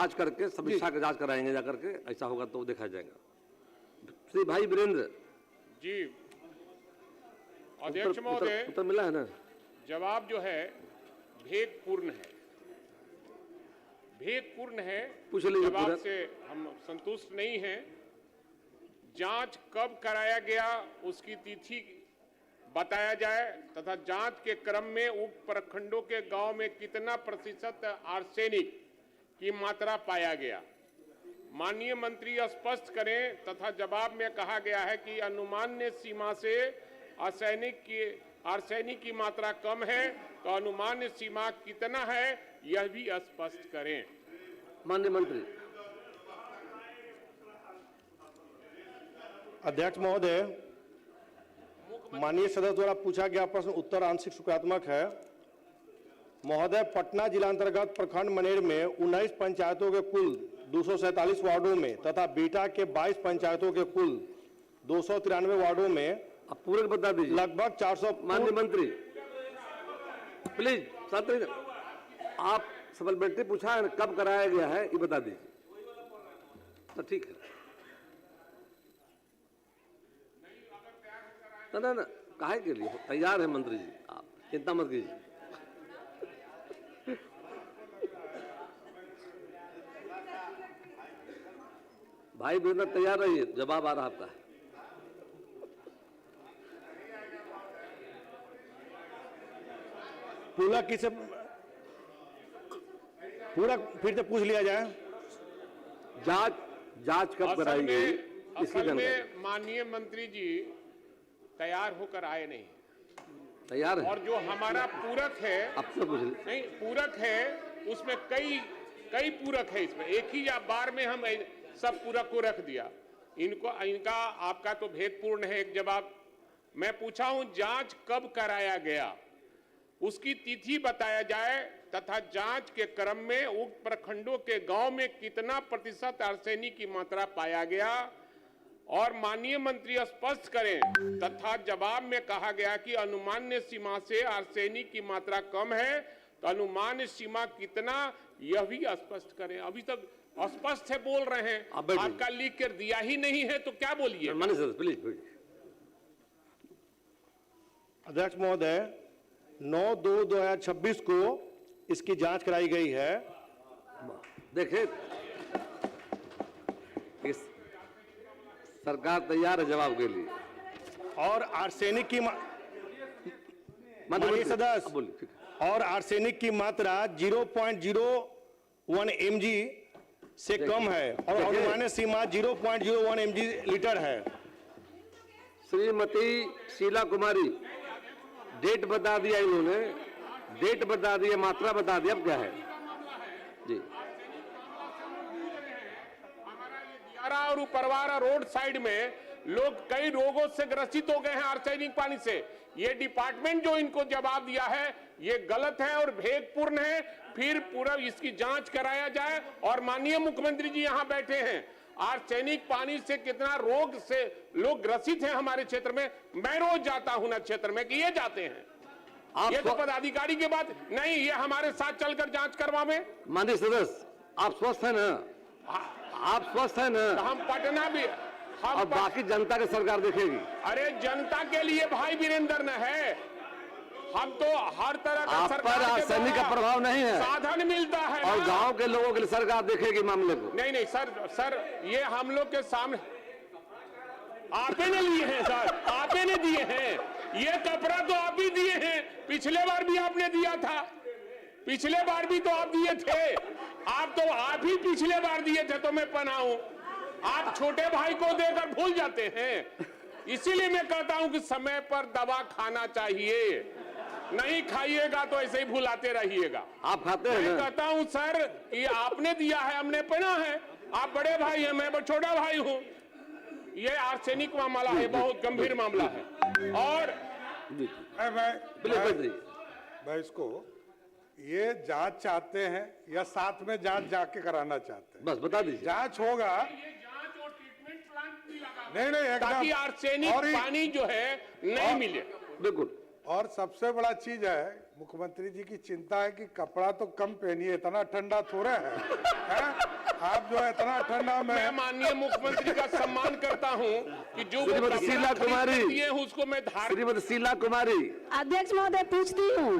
जांच करके समीक्षा की जांच कराएंगे जाकर के, ऐसा होगा तो देखा जाएगा। श्री भाई वीरेंद्र जी, अध्यक्ष महोदय, उत्तर मिला है ना? जवाब जो है भेदपूर्ण है, भेदपूर्ण है। पूछ लीजिए। जवाब से हम संतुष्ट नहीं हैं। जांच कब कराया गया उसकी तिथि बताया जाए तथा जांच के क्रम में उप प्रखंडों के गांव में कितना प्रतिशत आर्सेनिक की मात्रा पाया गया, माननीय मंत्री स्पष्ट करें। तथा जवाब में कहा गया है कि अनुमान्य सीमा से आर्सेनिक की मात्रा कम है, तो अनुमान्य सीमा कितना है यह भी स्पष्ट करें। माननीय मंत्री। अध्यक्ष महोदय, माननीय सदस्य द्वारा पूछा गया प्रश्न उत्तर आंशिक सुकारात्मक है। महोदय, पटना जिला अंतर्गत प्रखंड मनेर में 19 पंचायतों के कुल 247 वार्डों में तथा बीटा के 22 पंचायतों के कुल 293 वार्डों में अब पूरे बता दीजिए। लगभग 400। माननीय मंत्री प्लीज साथ रहिए। आप सप्लीमेंट्री पूछा है, कब कराया गया है ये बता दीजिए। तो ठीक है ना, ना काहे के लिए तैयार है मंत्री जी, आप चिंता मत कीजिए। भाई वीरेंद्र तैयार रहिए, जवाब आ रहा आपका। पूरा किसे पूरा फिर से पूछ लिया जाए। जांच कब कराई गई इसकी असल में जानकारी। माननीय मंत्री जी तैयार होकर आए नहीं, तैयार है और जो हमारा पूरक है, अब तो पूछ लीजिए। नहीं पूरक है उसमें कई पूरक है। इसमें एक ही बार में हम सब पूरक को रख दिया। इनका आपका तो भेदपूर्ण है। एक जवाब मैं पूछा हूं, जांच कब कराया गया उसकी तिथि बताया जाए तथा जांच के क्रम में उक्त प्रखंडों के गांव में कितना प्रतिशत आर्सेनिक की मात्रा पाया गया, और माननीय मंत्री स्पष्ट करें। तथा जवाब में कहा गया कि अनुमान्य सीमा से आर्सेनिक की मात्रा कम है, तो अनुमान्य सीमा कितना यह भी स्पष्ट करें। अभी तक अस्पष्ट है बोल रहे हैं, आपका लिख कर दिया ही नहीं है तो क्या बोलिए। प्लीज। अध्यक्ष महोदय, 9/2/2026 को इसकी जांच कराई गई है। देखिए इस सरकार तैयार है जवाब के लिए। और आर्सेनिक की माननीय सदस्य बोलिए। और आर्सेनिक की मात्रा 0.01 mg से कम है और अनुमान्य सीमा 0.01 mg लीटर है। श्रीमती शीला कुमारी, डेट बता दिया इन्होंने, डेट बता दिया, मात्रा बता दिया, अब क्या है जी। और उपरवाड़ा रोड साइड में लोग कई रोगों से ग्रसित हो गए हैं आर्सेनिक पानी से। ये डिपार्टमेंट जो इनको जवाब दिया है ये गलत है और भेदपूर्ण है। फिर पूरा इसकी जांच कराया जाए। और माननीय मुख्यमंत्री जी यहाँ बैठे हैं, आर्सेनिक पानी से कितना रोग से लोग ग्रसित हैं हमारे क्षेत्र में। मैं रोज जाता हूँ ना क्षेत्र में कि ये जाते हैं। ये तो पदाधिकारी की बात नहीं, ये हमारे साथ चलकर जांच करवावे। माननीय सदस्य, आप स्वस्थ हैं ना? आप स्वस्थ हैं ना? हम पटना भी और बाकी जनता की सरकार देखेगी। अरे जनता के लिए भाई वीरेंद्र न है, हम तो हर तरह का आप पर आर्सेनिक का प्रभाव नहीं है, साधन मिलता है और गांव के लोगों के लिए सरकार देखेगी मामले को। नहीं सर ये हम लोग के सामने आपे ने लिए हैं सर, आपे ने दिए हैं। ये कपड़ा तो आप ही दिए हैं, पिछले बार भी आपने दिया था, पिछले बार भी तो आप दिए थे। आप ही पिछले बार दिए थे तो मैं पहनाऊं। आप छोटे भाई को देकर भूल जाते हैं। इसीलिए मैं कहता हूं कि समय पर दवा खाना चाहिए, नहीं खाइएगा तो ऐसे ही भुलाते रहिएगा। आप खाते हैं? मैं कहता हूं सर, ये आपने दिया है, हमने पहना है। आप बड़े भाई हैं, मैं छोटा भाई हूं। ये आर्सेनिक मामला है, बहुत गंभीर मामला है। और मैं इसको ये जांच चाहते हैं या साथ में जांच जाके कराना चाहते हैं? बस बता दीजिए। जांच होगा, जांच और ट्रीटमेंट प्लांट भी लगा नहीं एकदम, ताकि आर्सेनिक पानी जो है नहीं मिले। बिल्कुल। और सबसे बड़ा चीज है, मुख्यमंत्री जी की चिंता है कि कपड़ा तो कम पहनिए, इतना ठंडा थोड़ा है? आप जो है इतना ठंडा में। मैं माननीय मुख्यमंत्री का सम्मान करता हूं कि जो वो श्रीमती शीला कपड़ा कुमारी। खरीदते हैं उसको मैं धारण। श्रीमती शीला कुमारी, अध्यक्ष महोदय पूछती हूँ,